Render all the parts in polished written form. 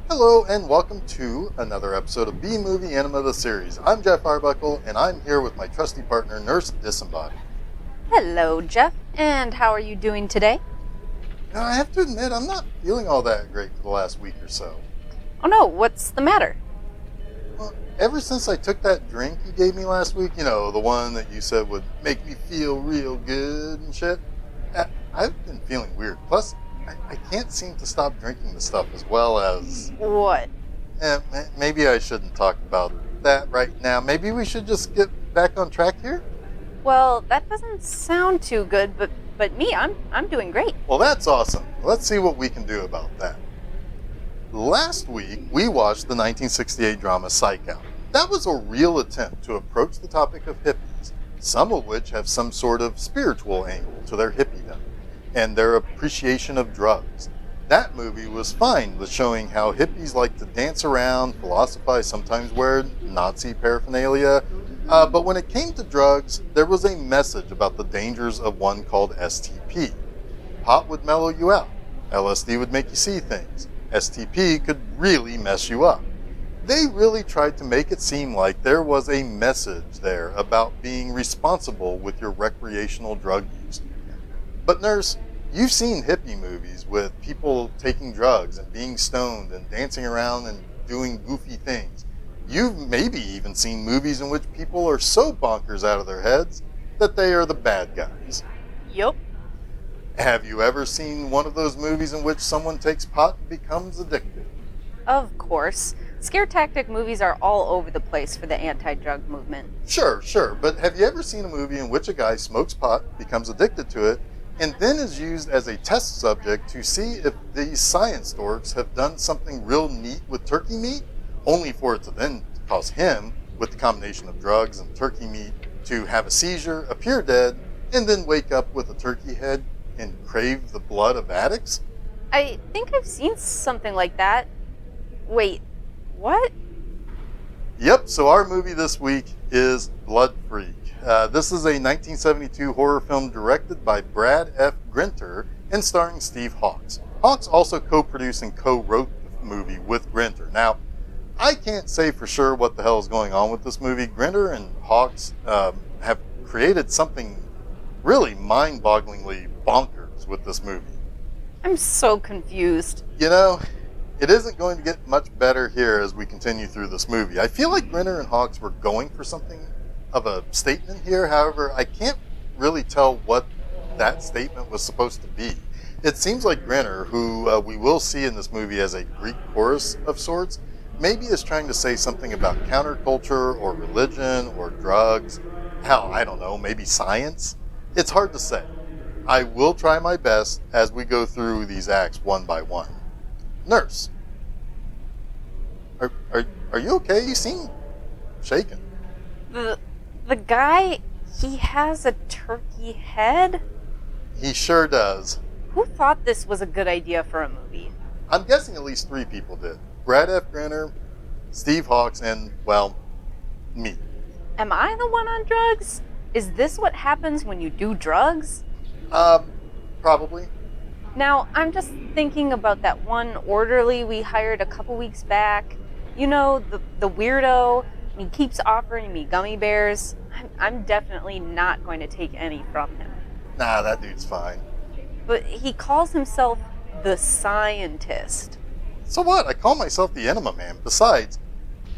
Hello and welcome to another episode of B-Movie Enema the series. I'm Jeff Arbuckle and I'm here with my trusty partner, Nurse Disembodied. Hello, Jeff. And how are you doing today? Now, I have to admit, I'm not feeling all that great for the last week or so. Oh no, what's the matter? Well, ever since I took that drink you gave me last week, the one that you said would make me feel real good and shit, I've been feeling weird. Plus, I can't seem to stop drinking the stuff as well as... What? Maybe I shouldn't talk about that right now. Maybe we should just get back on track here? Well, that doesn't sound too good, but me, I'm doing great. Well, that's awesome. Let's see what we can do about that. Last week, we watched the 1968 drama Psych Out. That was a real attempt to approach the topic of hippies, some of which have some sort of spiritual angle to their hippiedom and their appreciation of drugs. That movie was fine with showing how hippies like to dance around, philosophize, sometimes wear Nazi paraphernalia, but when it came to drugs, there was a message about the dangers of one called STP. Pot would mellow you out. LSD would make you see things. STP could really mess you up. They really tried to make it seem like there was a message there about being responsible with your recreational drug use. But Nurse, you've seen hippie movies with people taking drugs and being stoned and dancing around and doing goofy things. You've maybe even seen movies in which people are so bonkers out of their heads that they are the bad guys. Yup. Have you ever seen one of those movies in which someone takes pot and becomes addicted? Of course. Scare tactic movies are all over the place for the anti-drug movement. Sure, but have you ever seen a movie in which a guy smokes pot, becomes addicted to it, and then is used as a test subject to see if these science dorks have done something real neat with turkey meat, only for it to then cause him, with the combination of drugs and turkey meat, to have a seizure, appear dead, and then wake up with a turkey head and crave the blood of addicts? I think I've seen something like that. Wait, what? Yep, so our movie this week is Blood Freak. This is a 1972 horror film directed by Brad F. Grinter and starring Steve Hawks. Hawks also co-produced and co-wrote the movie with Grinter. Now, I can't say for sure what the hell is going on with this movie. Grinter and Hawks have created something really mind-bogglingly bonkers with this movie. I'm so confused. It isn't going to get much better here as we continue through this movie. I feel like Grinter and Hawks were going for something of a statement here. However, I can't really tell what that statement was supposed to be. It seems like Grinter, who we will see in this movie as a Greek chorus of sorts, maybe is trying to say something about counterculture or religion or drugs. Hell, I don't know, maybe science? It's hard to say. I will try my best as we go through these acts one by one. Nurse, are you okay? You seem shaken. The guy, he has a turkey head? He sure does. Who thought this was a good idea for a movie? I'm guessing at least 3 people did. Brad F. Grinter, Steve Hawks, and, well, me. Am I the one on drugs? Is this what happens when you do drugs? Probably. Now, I'm just thinking about that one orderly we hired a couple weeks back. The weirdo. He keeps offering me gummy bears. I'm definitely not going to take any from him. Nah, that dude's fine. But he calls himself the scientist. So what? I call myself the Enema Man. Besides,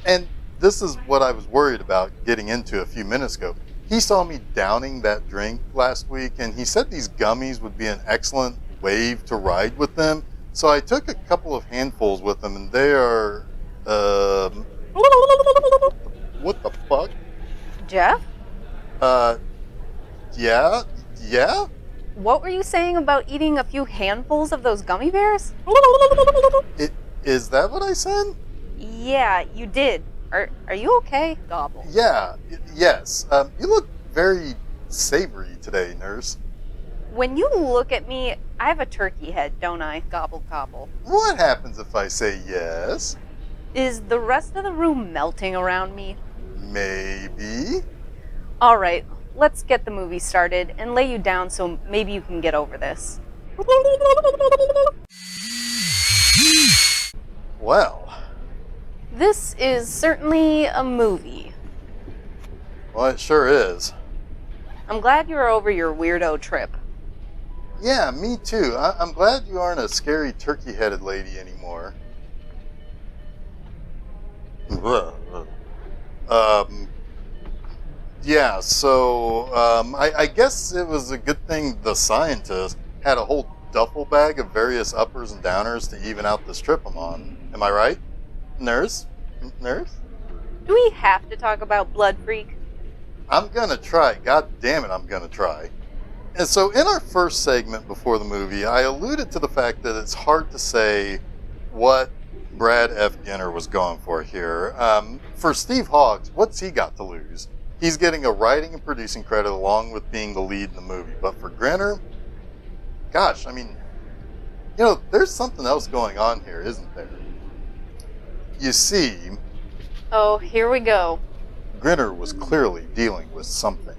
and this is what I was worried about getting into a few minutes ago. He saw me downing that drink last week, and he said these gummies would be an excellent wave to ride with them. So I took a couple of handfuls with them, and they are, what the fuck? Jeff? Yeah? What were you saying about eating a few handfuls of those gummy bears? Is that what I said? Yeah, you did. Are you okay? Gobble. Yes. You look very savory today, Nurse. When you look at me, I have a turkey head, don't I? Gobble, gobble. What happens if I say yes? Is the rest of the room melting around me? Maybe. All right, let's get the movie started and lay you down so maybe you can get over this. Well, This is certainly a movie. it sure is. I'm glad you're over your weirdo trip. Yeah, me too. I'm glad you aren't a scary turkey-headed lady anymore. Yeah, so, I guess it was a good thing the scientist had a whole duffel bag of various uppers and downers to even out this trip I'm on. Am I right? Nurse? Nurse? Do we have to talk about Blood Freak? I'm gonna try. God damn it, I'm gonna try. And so, in our first segment before the movie, I alluded to the fact that it's hard to say what Brad F. Ginner was going for here. For Steve Hawks, what's he got to lose? He's getting a writing and producing credit along with being the lead in the movie. But for Grinner, gosh, I mean, there's something else going on here, isn't there? You see, Oh, here we go. Grinner was clearly dealing with something.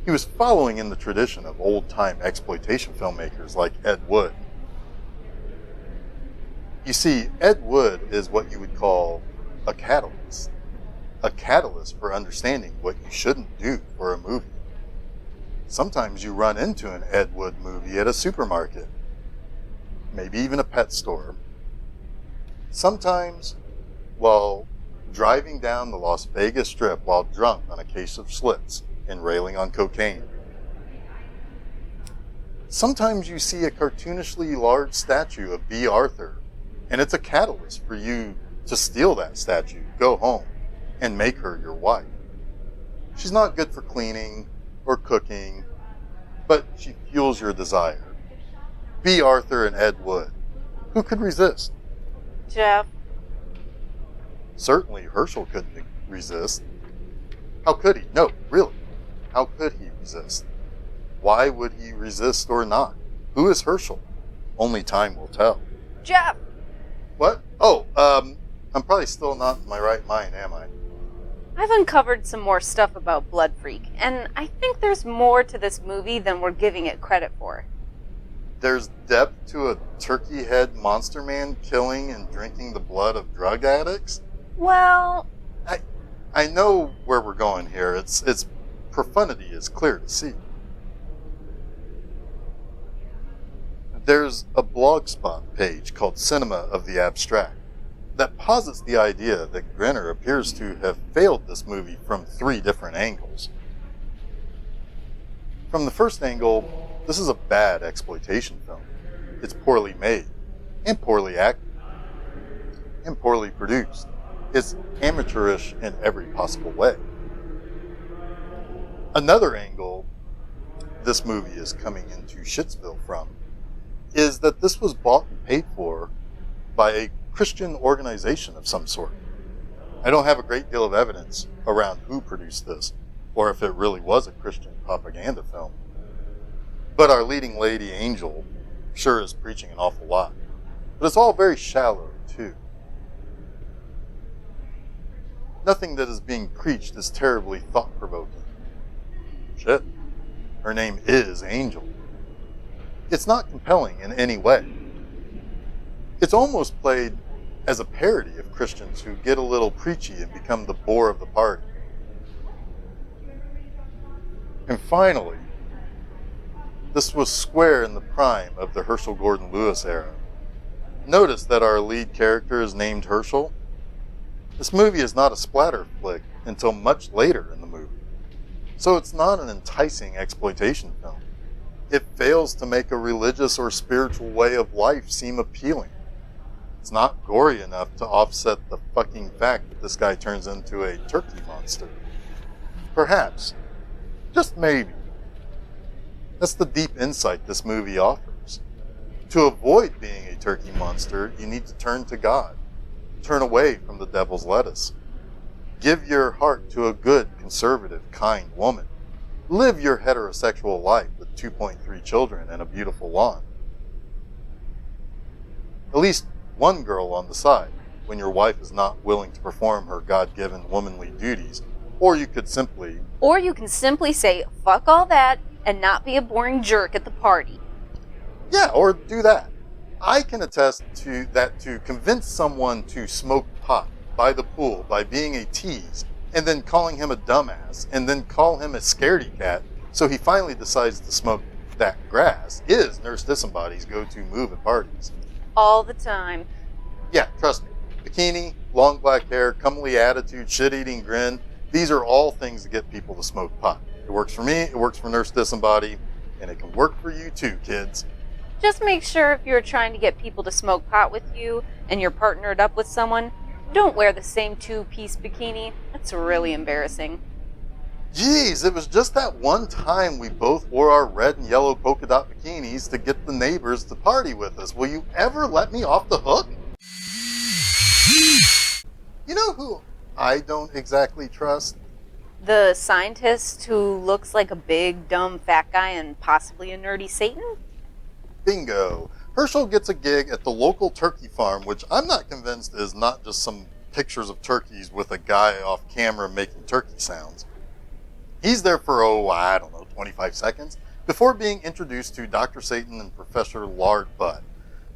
He was following in the tradition of old-time exploitation filmmakers like Ed Wood. You see, Ed Wood is what you would call a catalyst. A catalyst for understanding what you shouldn't do for a movie. Sometimes you run into an Ed Wood movie at a supermarket, maybe even a pet store. Sometimes, while driving down the Las Vegas Strip while drunk on a case of Schlitz and railing on cocaine. Sometimes you see a cartoonishly large statue of B. Arthur, and it's a catalyst for you to steal that statue, go home, and make her your wife. She's not good for cleaning or cooking, but she fuels your desire. B. Arthur and Ed Wood. Who could resist? Jeff, Certainly Herschel couldn't resist. How could he? No, really. How could he resist? Why would he resist or not? Who is Herschel? Only time will tell. Jeff! What? Oh, I'm probably still not in my right mind, am I? I've uncovered some more stuff about Blood Freak, and I think there's more to this movie than we're giving it credit for. There's depth to a turkey head monster man killing and drinking the blood of drug addicts? Well, I know where we're going here. Its profundity is clear to see. There's a blogspot page called Cinema of the Abstract that posits the idea that Grinner appears to have failed this movie from 3 different angles. From the first angle, this is a bad exploitation film. It's poorly made, and poorly acted, and poorly produced. It's amateurish in every possible way. Another angle this movie is coming into Shitsville from is that this was bought and paid for by a Christian organization of some sort. I don't have a great deal of evidence around who produced this, or if it really was a Christian propaganda film. But our leading lady, Angel, sure is preaching an awful lot. But it's all very shallow, too. Nothing that is being preached is terribly thought-provoking. Shit. Her name is Angel. It's not compelling in any way. It's almost played as a parody of Christians who get a little preachy and become the bore of the party. And finally, this was square in the prime of the Herschel Gordon Lewis era. Notice that our lead character is named Herschel. This movie is not a splatter flick until much later in the movie. So it's not an enticing exploitation film. It fails to make a religious or spiritual way of life seem appealing. It's not gory enough to offset the fucking fact that this guy turns into a turkey monster. Perhaps. Just maybe. That's the deep insight this movie offers. To avoid being a turkey monster, you need to turn to God. Turn away from the devil's lettuce. Give your heart to a good, conservative, kind woman. Live your heterosexual life with 2.3 children and a beautiful lawn. At least one girl on the side, when your wife is not willing to perform her God-given womanly duties Or you could simply... Or you can simply say, fuck all that, and not be a boring jerk at the party. Yeah, or do that. I can attest to that to convince someone to smoke pot by the pool by being a tease, and then calling him a dumbass, and then call him a scaredy cat, so he finally decides to smoke that grass, is Nurse Disembodied's go-to move at parties. All the time. Yeah, trust me. Bikini, long black hair, comely attitude, shit-eating grin, these are all things that get people to smoke pot. It works for me, it works for Nurse Disembodied, and it can work for you too, kids. Just make sure if you're trying to get people to smoke pot with you and you're partnered up with someone, don't wear the same two-piece bikini. That's really embarrassing. Jeez, it was just that one time we both wore our red and yellow polka dot bikinis to get the neighbors to party with us. Will you ever let me off the hook? You know who I don't exactly trust? The scientist who looks like a big, dumb, fat guy and possibly a nerdy Satan? Bingo. Herschel gets a gig at the local turkey farm, which I'm not convinced is not just some pictures of turkeys with a guy off camera making turkey sounds. He's there for, 25 seconds, before being introduced to Dr. Satan and Professor Lard Butt.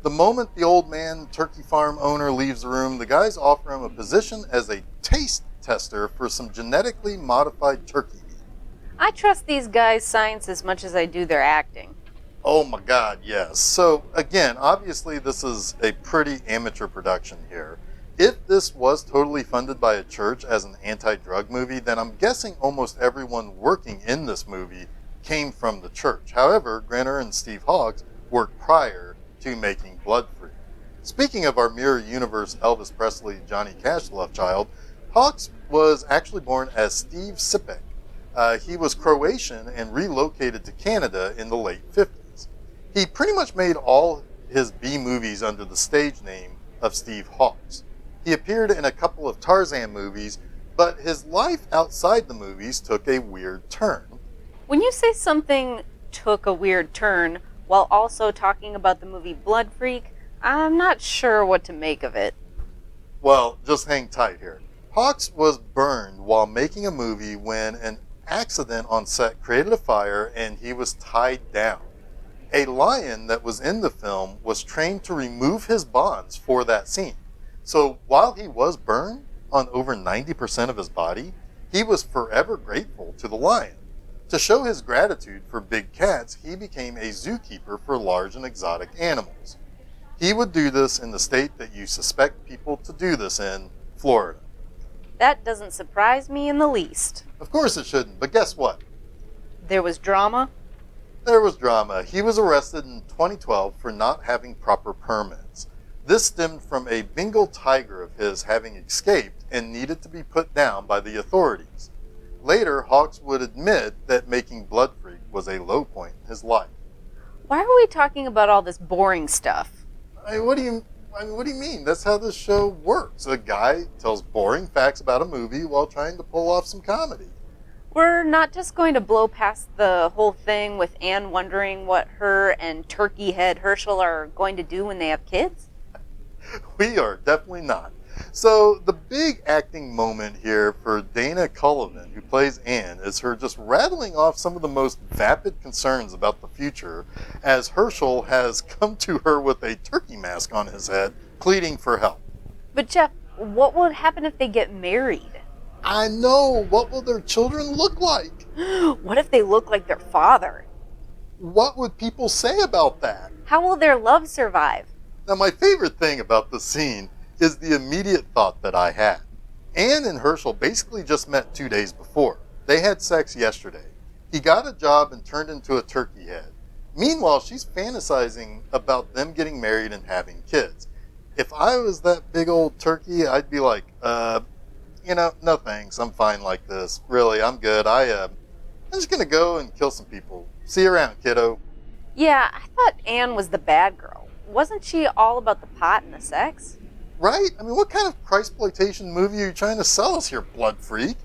The moment the old man turkey farm owner leaves the room, the guys offer him a position as a taste tester for some genetically modified turkey meat. I trust these guys' science as much as I do their acting. Oh my god, yes. So, again, obviously this is a pretty amateur production here. If this was totally funded by a church as an anti-drug movie, then I'm guessing almost everyone working in this movie came from the church. However, Grinner and Steve Hawks worked prior to making Blood Freak. Speaking of our Mirror Universe Elvis Presley Johnny Cash love child, Hawks was actually born as Steve Sipek. He was Croatian and relocated to Canada in the late 50s. He pretty much made all his B-movies under the stage name of Steve Hawks. He appeared in a couple of Tarzan movies, but his life outside the movies took a weird turn. When you say something took a weird turn while also talking about the movie Blood Freak, I'm not sure what to make of it. Well, just hang tight here. Hawks was burned while making a movie when an accident on set created a fire and he was tied down. A lion that was in the film was trained to remove his bonds for that scene. So while he was burned on over 90% of his body, he was forever grateful to the lion. To show his gratitude for big cats, he became a zookeeper for large and exotic animals. He would do this in the state that you suspect people to do this in, Florida. That doesn't surprise me in the least. Of course it shouldn't, but guess what? There was drama. There was drama. He was arrested in 2012 for not having proper permits. This stemmed from a Bengal tiger of his having escaped and needed to be put down by the authorities. Later, Hawks would admit that making Blood Freak was a low point in his life. Why are we talking about all this boring stuff? What do you mean? That's how this show works. A guy tells boring facts about a movie while trying to pull off some comedy. We're not just going to blow past the whole thing with Anne wondering what her and Turkey Head Herschel are going to do when they have kids? We are definitely not. So the big acting moment here for Dana Cullivan, who plays Anne, is her just rattling off some of the most vapid concerns about the future as Herschel has come to her with a turkey mask on his head, pleading for help. But Jeff, what would happen if they get married? I know. What will their children look like? What if they look like their father? What would people say about that? How will their love survive? Now, my favorite thing about the scene is the immediate thought that I had. Anne and Herschel basically just met 2 days before. They had sex yesterday. He got a job and turned into a turkey head. Meanwhile, she's fantasizing about them getting married and having kids. If I was that big old turkey, I'd be like, no thanks, I'm fine like this. Really, I'm good. I'm just gonna go and kill some people. See you around, kiddo. Yeah, I thought Anne was the bad girl. Wasn't she all about the pot and the sex? Right? I mean, what kind of Christploitation movie are you trying to sell us here, Blood Freak?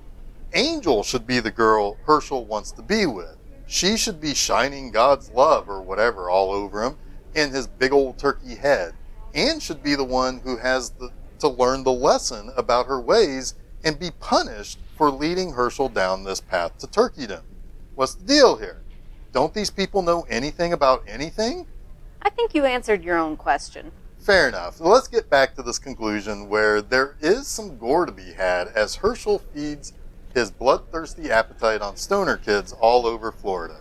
Angel should be the girl Herschel wants to be with. She should be shining God's love or whatever all over him in his big old turkey head. Anne should be the one who has to learn the lesson about her ways and be punished for leading Herschel down this path to turkeydom. What's the deal here? Don't these people know anything about anything? I think you answered your own question. Fair enough. Let's get back to this conclusion where there is some gore to be had as Herschel feeds his bloodthirsty appetite on stoner kids all over Florida,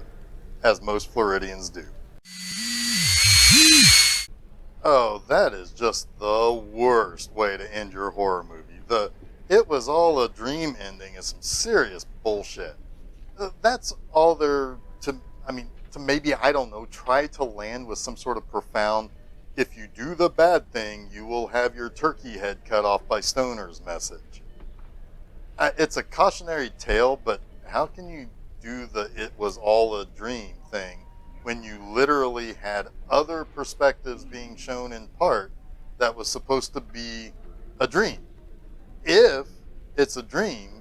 as most Floridians do. Oh, that is just the worst way to end your horror movie. It was all a dream ending is some serious bullshit. That's all there to maybe, I don't know, try to land with some sort of profound, if you do the bad thing, you will have your turkey head cut off by stoners message. It's a cautionary tale, but how can you do the it was all a dream thing when you literally had other perspectives being shown in part that was supposed to be a dream? If it's a dream,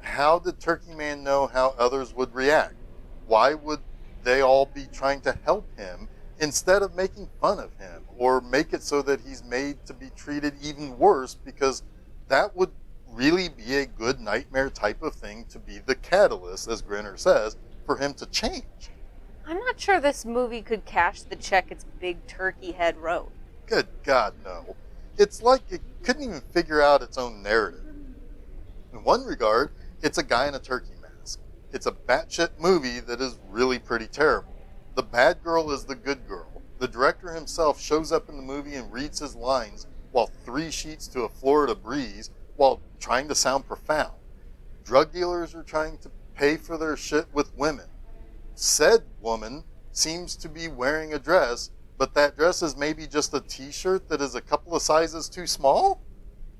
how did Turkey Man know how others would react? Why would they all be trying to help him instead of making fun of him or make it so that he's made to be treated even worse, because that would really be a good nightmare type of thing to be the catalyst, as Grinner says, for him to change. I'm not sure this movie could cash the check its big turkey head wrote. Good God, no. It's like it couldn't even figure out its own narrative. In one regard, it's a guy in a turkey mask. It's a batshit movie that is really pretty terrible. The bad girl is the good girl. The director himself shows up in the movie and reads his lines while 3 sheets to a Florida breeze while trying to sound profound. Drug dealers are trying to pay for their shit with women. Said woman seems to be wearing a dress, but that dress is maybe just a t-shirt that is a couple of sizes too small?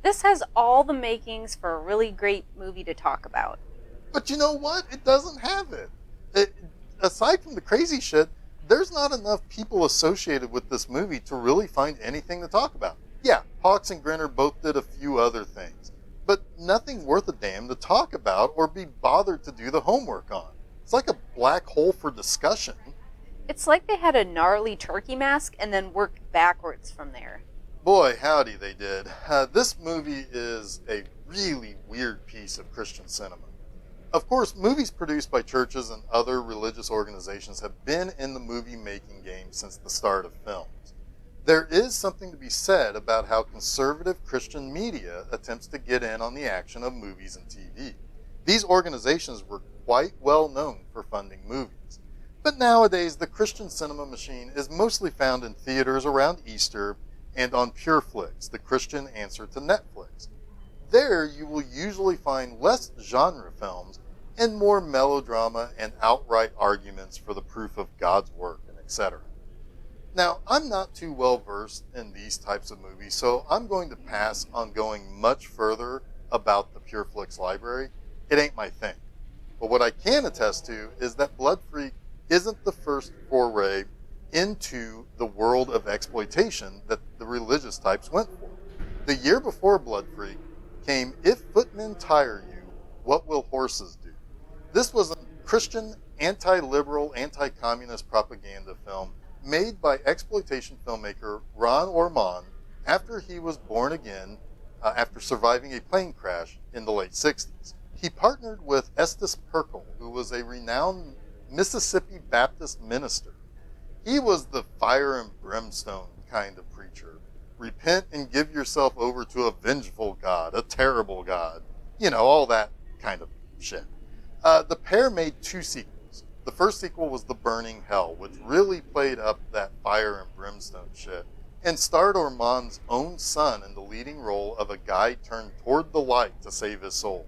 This has all the makings for a really great movie to talk about. But you know what? It doesn't have it. Aside from the crazy shit, there's not enough people associated with this movie to really find anything to talk about. Yeah, Hawks and Grinner both did a few other things, but nothing worth a damn to talk about or be bothered to do the homework on. It's like a black hole for discussion. It's like they had a gnarly turkey mask and then worked backwards from there. Boy, howdy they did. This movie is a really weird piece of Christian cinema. Of course, movies produced by churches and other religious organizations have been in the movie-making game since the start of films. There is something to be said about how conservative Christian media attempts to get in on the action of movies and TV. These organizations were quite well known for funding movies. But nowadays, the Christian cinema machine is mostly found in theaters around Easter and on PureFlix, the Christian answer to Netflix. There, you will usually find less genre films and more melodrama and outright arguments for the proof of God's work, and etc. Now, I'm not too well versed in these types of movies, so I'm going to pass on going much further about the PureFlix library. It ain't my thing. But what I can attest to is that Blood Freak isn't the first foray into the world of exploitation that the religious types went for. The year before Blood Freak came If Footmen Tire You, What Will Horses Do? This was a Christian, anti-liberal, anti-communist propaganda film made by exploitation filmmaker Ron Ormond after he was born again after surviving a plane crash in the late 60s. He partnered with Estes Perkel, who was a renowned Mississippi Baptist minister. He was the fire and brimstone kind of preacher. Repent and give yourself over to a vengeful God, a terrible God. You know, all that kind of shit. The pair made 2 sequels. The first sequel was The Burning Hell, which really played up that fire and brimstone shit, and starred Ormond's own son in the leading role of a guy turned toward the light to save his soul.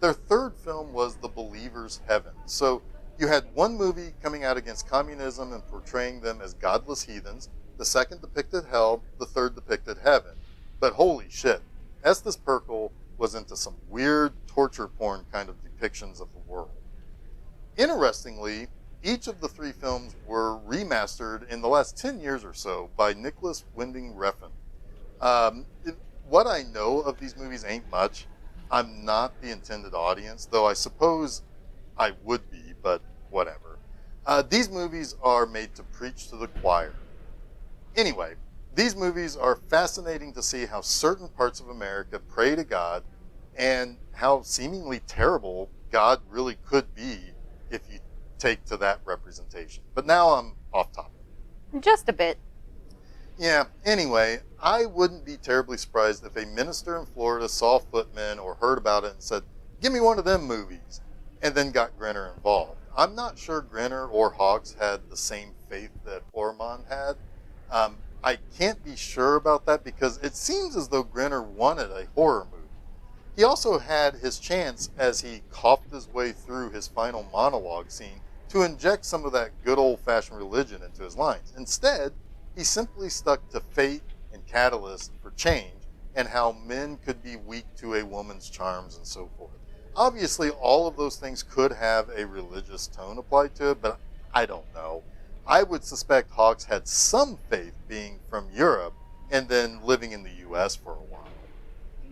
Their third film was The Believer's Heaven. So you had one movie coming out against communism and portraying them as godless heathens. The second depicted hell. The third depicted heaven. But holy shit, Estes Perkel was into some weird torture porn kind of depictions of the world. Interestingly, each of the 3 films were remastered in the last 10 years or so by Nicholas Winding Refn. What I know of these movies ain't much. I'm not the intended audience, though I suppose I would be, but whatever. These movies are made to preach to the choir. Anyway, these movies are fascinating to see how certain parts of America pray to God and how seemingly terrible God really could be if you take to that representation. But now I'm off topic. Just a bit. Yeah, anyway, I wouldn't be terribly surprised if a minister in Florida saw Footmen or heard about it and said, "Give me one of them movies," and then got Grinner involved. I'm not sure Grinner or Hawks had the same faith that Ormond had. I can't be sure about that because it seems as though Grinner wanted a horror movie. He also had his chance as he coughed his way through his final monologue scene to inject some of that good old-fashioned religion into his lines. Instead, he simply stuck to fate and catalyst for change and how men could be weak to a woman's charms and so forth. Obviously, all of those things could have a religious tone applied to it, but I don't know. I would suspect Hawks had some faith being from Europe and then living in the US for a while.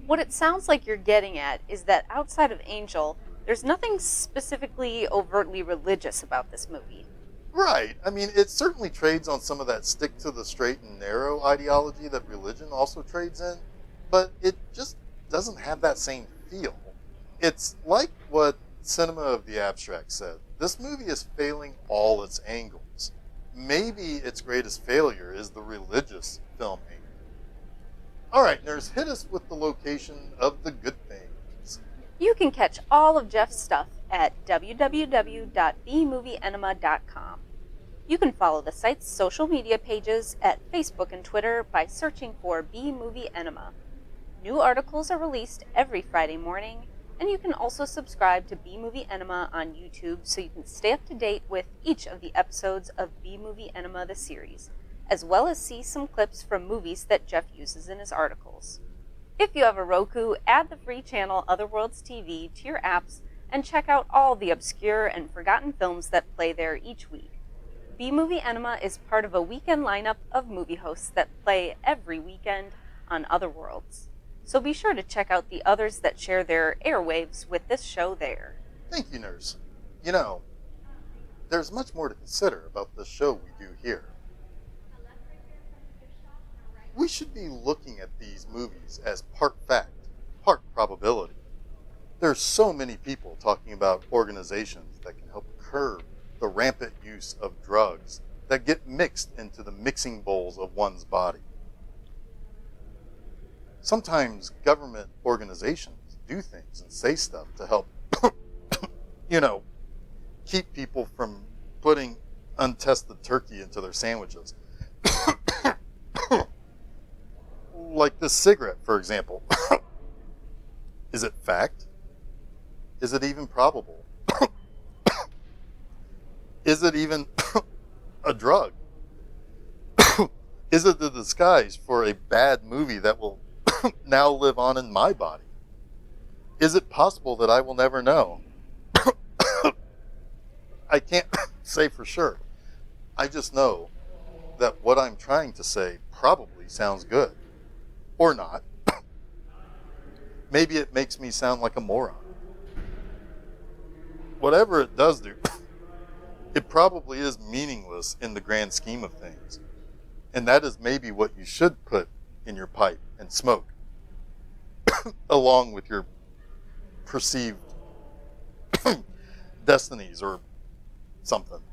What it sounds like you're getting at is that outside of Angel, there's nothing specifically overtly religious about this movie. Right. I mean, it certainly trades on some of that stick to the straight and narrow ideology that religion also trades in, but it just doesn't have that same feel. It's like what Cinema of the Abstract said. This movie is failing all its angles. Maybe its greatest failure is the religious film angle. All right, nerds, hit us with the location of the good things. You can catch all of Jeff's stuff at www.bmovieenema.com. You can follow the site's social media pages at Facebook and Twitter by searching for B-Movie Enema. New articles are released every Friday morning, and you can also subscribe to B-Movie Enema on YouTube so you can stay up to date with each of the episodes of B-Movie Enema the series, as well as see some clips from movies that Jeff uses in his articles. If you have a Roku, add the free channel OtherWorlds TV to your apps and check out all the obscure and forgotten films that play there each week. B-Movie Enema is part of a weekend lineup of movie hosts that play every weekend on OtherWorlds. So be sure to check out the others that share their airwaves with this show there. Thank you, nurse. You know, there's much more to consider about the show we do here. We should be looking at these movies as part fact, part probability. There's so many people talking about organizations that can help curb the rampant use of drugs that get mixed into the mixing bowls of one's body. Sometimes government organizations do things and say stuff to help, keep people from putting untested turkey into their sandwiches. Like this cigarette, for example. Is it fact? Is it even probable? Is it even a drug? Is it the disguise for a bad movie that will now live on in my body? Is it possible that I will never know? I can't say for sure. I just know that what I'm trying to say probably sounds good. Or not. Maybe it makes me sound like a moron. Whatever it does do, it probably is meaningless in the grand scheme of things. And that is maybe what you should put in your pipe and smoke, along with your perceived destinies or something.